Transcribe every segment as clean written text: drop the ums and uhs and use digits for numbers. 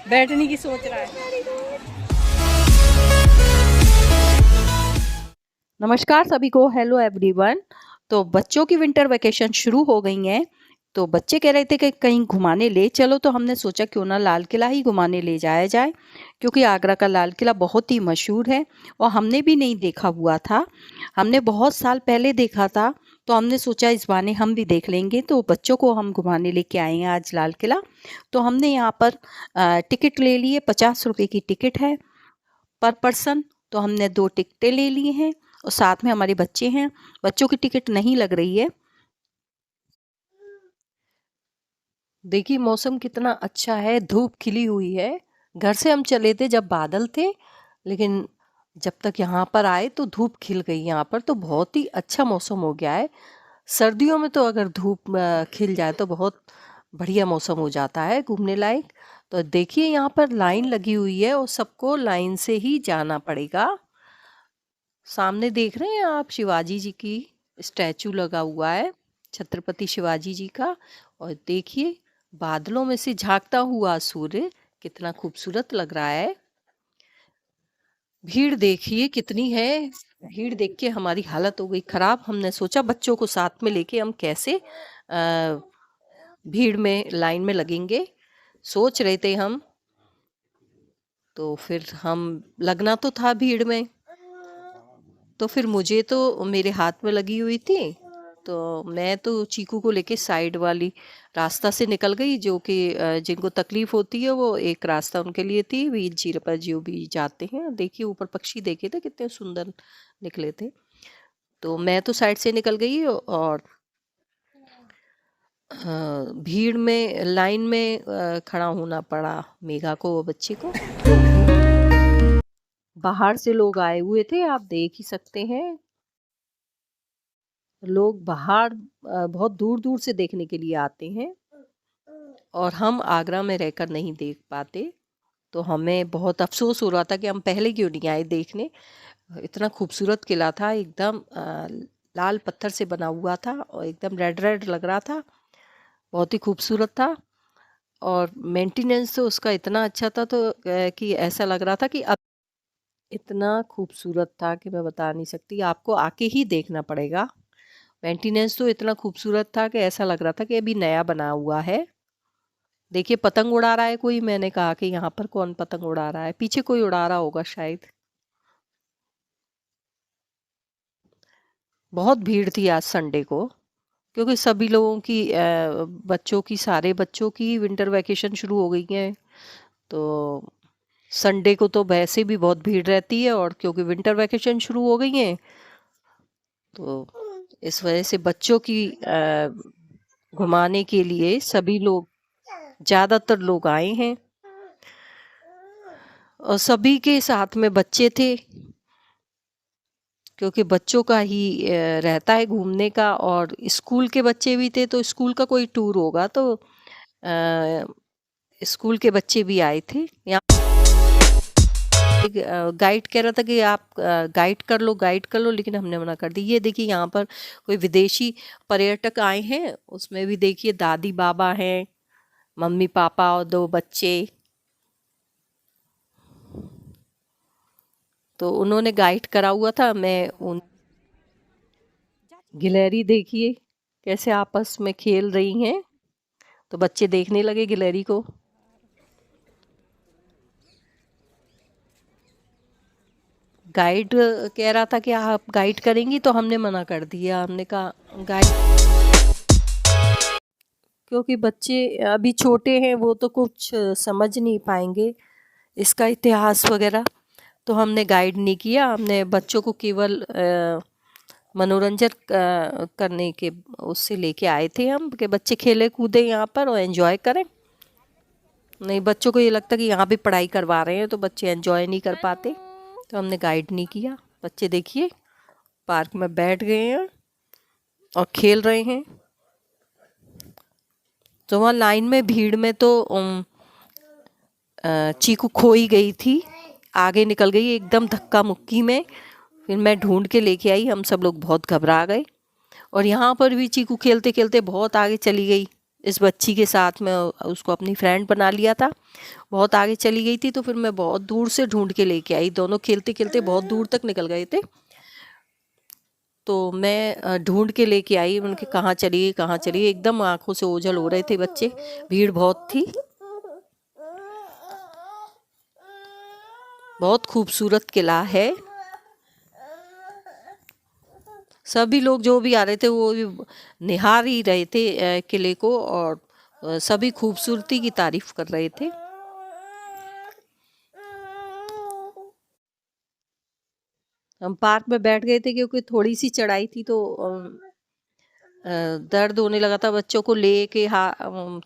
बैठने की सोच रहा है। नमस्कार सभी को, हेलो एवरीवन। तो बच्चों की विंटर वेकेशन शुरू हो गई हैं। तो बच्चे कह रहे थे कि कहीं घुमाने ले चलो, तो हमने सोचा क्यों ना लाल किला ही घुमाने ले जाया जाए, क्योंकि आगरा का लाल किला बहुत ही मशहूर है और हमने भी नहीं देखा हुआ था। हमने बहुत साल पहले देखा था, तो हमने सोचा इस बहाने हम भी देख लेंगे। तो बच्चों को हम घुमाने लेके आए हैं आज लाल किला। तो हमने यहाँ पर टिकट ले लिए, 50 रुपये की टिकट है पर पर्सन। तो हमने 2 टिकटें ले ली हैं और साथ में हमारे बच्चे हैं। बच्चों की टिकट नहीं लग रही है। देखिए मौसम कितना अच्छा है, धूप खिली हुई है। घर से हम चले थे जब बादल थे, लेकिन जब तक यहाँ पर आए तो धूप खिल गई। यहाँ पर तो बहुत ही अच्छा मौसम हो गया है। सर्दियों में तो अगर धूप खिल जाए तो बहुत बढ़िया मौसम हो जाता है घूमने लायक। तो देखिए यहाँ पर लाइन लगी हुई है और सबको लाइन से ही जाना पड़ेगा। सामने देख रहे हैं आप, शिवाजी जी की स्टैचू लगा हुआ है, छत्रपति शिवाजी जी का। और देखिए बादलों में से झांकता हुआ सूर्य कितना खूबसूरत लग रहा है। भीड़ देखिए कितनी है। भीड़ देख के हमारी हालत हो गई खराब। हमने सोचा बच्चों को साथ में लेके हम कैसे भीड़ में लाइन में लगेंगे, सोच रहे थे हम। तो फिर हम लगना तो था भीड़ में, तो फिर मुझे तो मेरे हाथ में लगी हुई थी, तो मैं तो चीकू को लेके साइड वाली रास्ता से निकल गई। जो कि जिनको तकलीफ होती है वो एक रास्ता उनके लिए थी, व्हील चेयर पर जो भी जाते हैं। देखिए ऊपर पक्षी देखे थे कितने सुंदर निकले थे। तो मैं तो साइड से निकल गई और भीड़ में लाइन में खड़ा होना पड़ा मेघा को, बच्चे को। बाहर से लोग आए हुए थे, आप देख ही सकते हैं। लोग बाहर बहुत दूर दूर से देखने के लिए आते हैं और हम आगरा में रहकर नहीं देख पाते। तो हमें बहुत अफसोस हो रहा था कि हम पहले क्यों नहीं आए देखने। इतना खूबसूरत किला था, एकदम लाल पत्थर से बना हुआ था और एकदम रेड रेड लग रहा था, बहुत ही खूबसूरत था। और मेंटेनेंस तो उसका इतना अच्छा था तो कि ऐसा लग रहा था कि अब इतना खूबसूरत था कि मैं बता नहीं सकती, आपको आके ही देखना पड़ेगा। मेंटेनेंस तो इतना खूबसूरत था कि ऐसा लग रहा था कि अभी नया बना हुआ है। देखिए पतंग उड़ा रहा है कोई, मैंने कहा कि यहाँ पर कौन पतंग उड़ा रहा है, पीछे कोई उड़ा रहा होगा शायद। बहुत भीड़ थी आज संडे को, क्योंकि सभी लोगों की बच्चों की, सारे बच्चों की विंटर वैकेशन शुरू हो गई है। तो संडे को तो वैसे भी बहुत भीड़ रहती है, और क्योंकि विंटर वैकेशन शुरू हो गई है तो इस वजह से बच्चों की घुमाने के लिए सभी लोग, ज़्यादातर लोग आए हैं और सभी के साथ में बच्चे थे, क्योंकि बच्चों का ही रहता है घूमने का। और स्कूल के बच्चे भी थे, तो स्कूल का कोई टूर होगा तो स्कूल के बच्चे भी आए थे। यहाँ गाइड कह रहा था कि आप गाइड कर लो, गाइड कर लो, लेकिन हमने मना कर दी। ये देखिए यहाँ पर कोई विदेशी पर्यटक आए हैं, उसमें भी देखिए दादी बाबा हैं, मम्मी पापा और 2 बच्चे। तो उन्होंने गाइड करा हुआ था। मैं उन गिलहरी देखिए कैसे आपस में खेल रही हैं, तो बच्चे देखने लगे गिलहरी को। गाइड कह रहा था कि आप गाइड करेंगी, तो हमने मना कर दिया। हमने कहा गाइड, क्योंकि बच्चे अभी छोटे हैं, वो तो कुछ समझ नहीं पाएंगे इसका इतिहास वगैरह। तो हमने गाइड नहीं किया, हमने बच्चों को केवल मनोरंजन करने के उससे लेके आए थे हम, कि बच्चे खेले कूदे यहाँ पर और एंजॉय करें। नहीं, बच्चों को ये लगता कि यहाँ भी पढ़ाई करवा रहे हैं तो बच्चे एंजॉय नहीं कर पाते, तो हमने गाइड नहीं किया। बच्चे देखिए पार्क में बैठ गए हैं और खेल रहे हैं। तो वहाँ लाइन में भीड़ में तो चीकू खो ही गई थी, आगे निकल गई एकदम धक्का मुक्की में। फिर मैं ढूंढ के लेके आई, हम सब लोग बहुत घबरा गए। और यहाँ पर भी चीकू खेलते खेलते बहुत आगे चली गई। इस बच्ची के साथ में उसको अपनी फ्रेंड बना लिया था। बहुत आगे चली गई थी तो फिर मैं बहुत दूर से ढूंढ के लेके आई। दोनों खेलते खेलते बहुत दूर तक निकल गए थे, तो मैं ढूंढ के लेके आई। उनके कहाँ चली गई, कहाँ चली गई, एकदम आंखों से ओझल हो रहे थे बच्चे, भीड़ बहुत थी। बहुत खूबसूरत किला है। सभी लोग जो भी आ रहे थे वो भी निहार ही रहे थे किले को, और सभी खूबसूरती की तारीफ कर रहे थे। हम पार्क में बैठ गए थे क्योंकि थोड़ी सी चढ़ाई थी, तो दर्द होने लगा था। बच्चों को लेके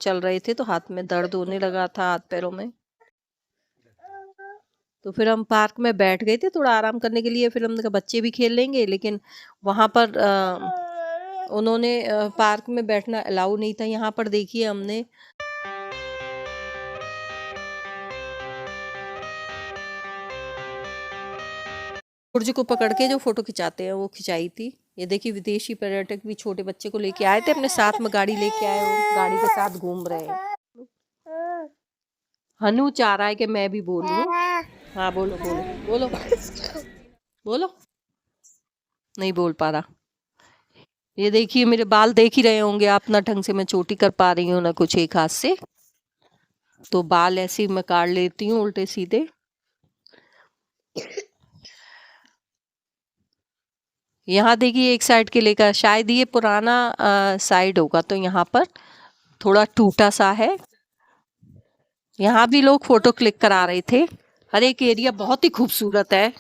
चल रहे थे तो हाथ में दर्द होने लगा था, हाथ पैरों में। तो फिर हम पार्क में बैठ गए थे थोड़ा आराम करने के लिए। फिर हमने कहा बच्चे भी खेल लेंगे, लेकिन वहाँ पर उन्होंने पार्क में बैठना अलाउ नहीं था। यहाँ पर देखिए हमने सूरज को पकड़ के जो फोटो खिंचाते हैं वो खिंचाई थी। ये देखिए विदेशी पर्यटक भी छोटे बच्चे को लेके आए थे, अपने साथ में गाड़ी लेके आए, वो गाड़ी के साथ घूम रहे हैं। हनु चाह रहा है कि मैं भी बोलूं। हाँ बोलो बोलो बोलो बोलो। नहीं बोल पा रहा। ये देखिए मेरे बाल देख ही रहे होंगे आप, ना ढंग से मैं चोटी कर पा रही हूँ ना कुछ एक हाथ से, तो बाल ऐसे ही मैं काट लेती हूँ उल्टे सीधे। यहाँ देखिए एक साइड के लेकर, शायद ये पुराना साइड होगा, तो यहाँ पर थोड़ा टूटा सा है। यहाँ भी लोग फोटो क्लिक करा रहे थे। हर एक एरिया बहुत ही खूबसूरत है।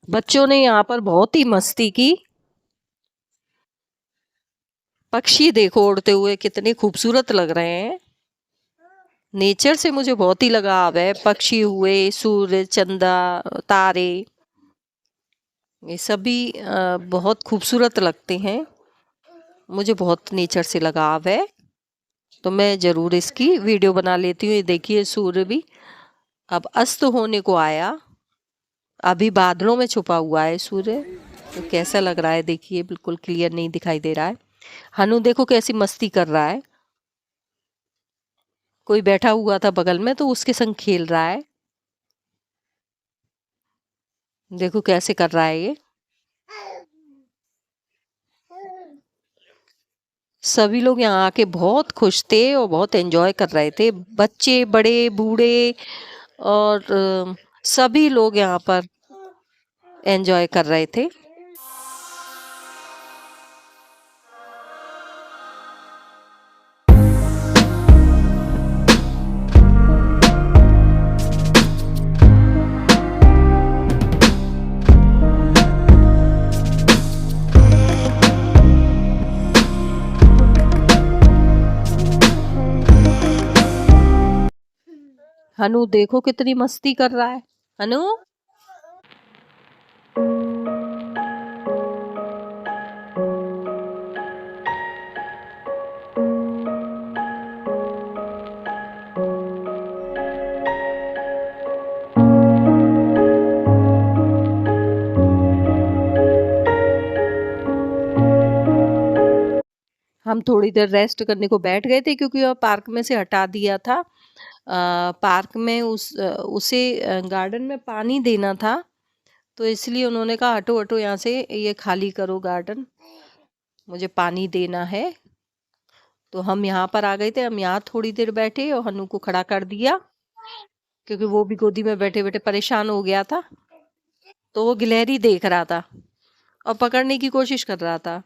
बच्चों ने यहाँ पर बहुत ही मस्ती की। पक्षी देखो उड़ते हुए, कितने खूबसूरत लग रहे हैं। नेचर से मुझे बहुत ही लगाव है। पक्षी हुए, सूर्य, चंदा, तारे, ये सभी बहुत खूबसूरत लगते हैं। मुझे बहुत नेचर से लगाव है, तो मैं ज़रूर इसकी वीडियो बना लेती हूँ। ये देखिए सूर्य भी अब अस्त होने को आया। अभी बादलों में छुपा हुआ है सूर्य, तो कैसा लग रहा है देखिए, बिल्कुल क्लियर नहीं दिखाई दे रहा है। हनु देखो कैसी मस्ती कर रहा है। कोई बैठा हुआ था बगल में तो उसके संग खेल रहा है। देखो कैसे कर रहा है ये। सभी लोग यहाँ आके बहुत खुश थे और बहुत एंजॉय कर रहे थे, बच्चे, बड़े, बूढ़े, और सभी लोग यहाँ पर एंजॉय कर रहे थे। हनु देखो कितनी मस्ती कर रहा है। हनु हम थोड़ी देर रेस्ट करने को बैठ गए थे क्योंकि वह पार्क में से हटा दिया था। पार्क में उसे गार्डन में पानी देना था, तो इसलिए उन्होंने कहा हटो हटो यहाँ से, ये खाली करो गार्डन, मुझे पानी देना है। तो हम यहाँ पर आ गए थे। हम यहाँ थोड़ी देर बैठे और हनु को खड़ा कर दिया क्योंकि वो भी गोदी में बैठे बैठे परेशान हो गया था। तो वो गिलहरी देख रहा था और पकड़ने की कोशिश कर रहा था।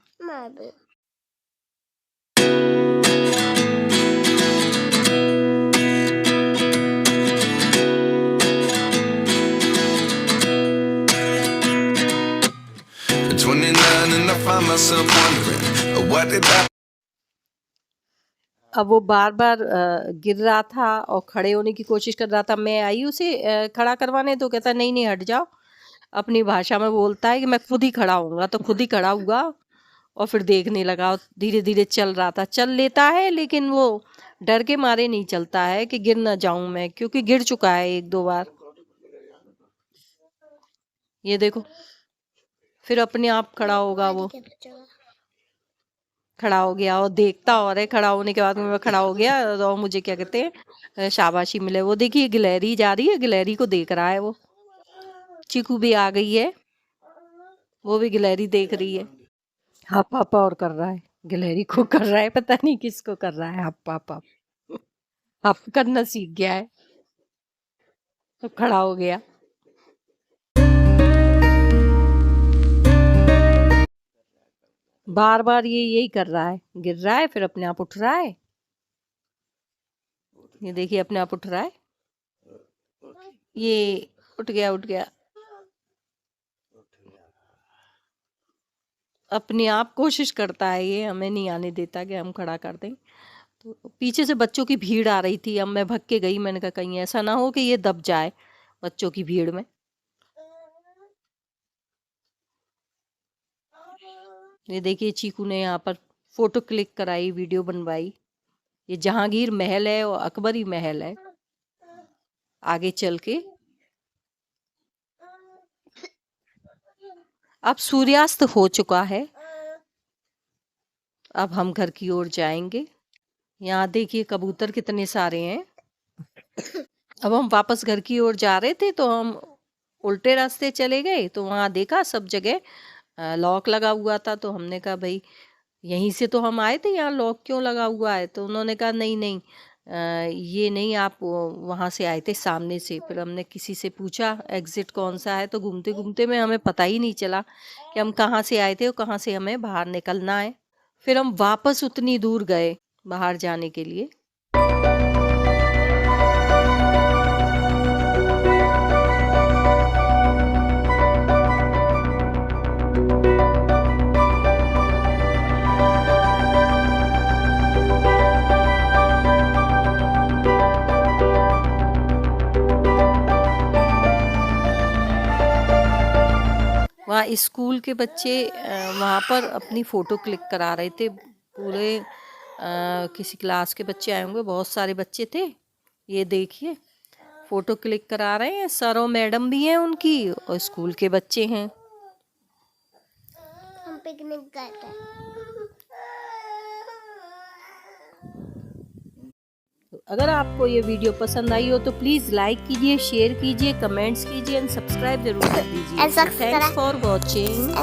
अब वो बार बार गिर रहा था और खड़े होने की कोशिश कर रहा था। मैं आई उसे खड़ा करवाने, तो कहता नहीं नहीं हट जाओ। अपनी भाषा में बोलता है कि मैं खुद ही खड़ा होऊंगा, तो खुद ही खड़ा हुआ और फिर देखने लगा। धीरे धीरे चल रहा था, चल लेता है लेकिन वो डर के मारे नहीं चलता है कि गिर ना जाऊं मैं, क्योंकि गिर चुका है 1-2 बार। ये देखो, फिर अपने आप खड़ा होगा वो। खड़ा हो गया और देखता और है, खड़ा होने के बाद में मैं खड़ा हो गया और मुझे क्या कहते हैं शाबाशी मिले। वो देखिए गिलहरी जा रही है, गिलहरी को देख रहा है वो। चीकू भी आ गई है, वो भी गिलहरी देख रही है। हप हप और कर रहा है, गिलहरी को कर रहा है, पता नहीं किसको कर रहा है। हप हप हप हप करना सीख गया है, तो खड़ा हो गया। बार बार ये यही कर रहा है, गिर रहा है फिर अपने आप उठ रहा है। ये देखिए अपने आप उठ रहा है, ये उठ गया उठ गया। अपने आप कोशिश करता है ये, हमें नहीं आने देता कि हम खड़ा कर दें। तो पीछे से बच्चों की भीड़ आ रही थी, अब मैं भग के गई। मैंने कहा कहीं ऐसा ना हो कि ये दब जाए बच्चों की भीड़ में। ये देखिए चीकू ने यहाँ पर फोटो क्लिक कराई, वीडियो बनवाई। ये जहांगीर महल है और अकबरी महल है। आगे चल के अब सूर्यास्त हो चुका है, अब हम घर की ओर जाएंगे। यहाँ देखिए कबूतर कितने सारे हैं। अब हम वापस घर की ओर जा रहे थे तो हम उल्टे रास्ते चले गए, तो वहाँ देखा सब जगह लॉक लगा हुआ था। तो हमने कहा भाई यहीं से तो हम आए थे, यहाँ लॉक क्यों लगा हुआ है? तो उन्होंने कहा नहीं नहीं, ये नहीं, आप वहाँ से आए थे सामने से। फिर हमने किसी से पूछा एग्जिट कौन सा है, तो घूमते घूमते में हमें पता ही नहीं चला कि हम कहाँ से आए थे और कहाँ से हमें बाहर निकलना है। फिर हम वापस उतनी दूर गए बाहर जाने के लिए। वहाँ स्कूल के बच्चे वहाँ पर अपनी फ़ोटो क्लिक करा रहे थे। पूरे किसी क्लास के बच्चे आए होंगे, बहुत सारे बच्चे थे। ये देखिए फ़ोटो क्लिक करा रहे हैं, सर और मैडम भी हैं उनकी और स्कूल के बच्चे हैं। हम पिकनिक गए थे। अगर आपको ये वीडियो पसंद आई हो तो प्लीज़ लाइक कीजिए, शेयर कीजिए, कमेंट्स कीजिए एंड सब्सक्राइब जरूर कर दीजिए। Thanks for watching.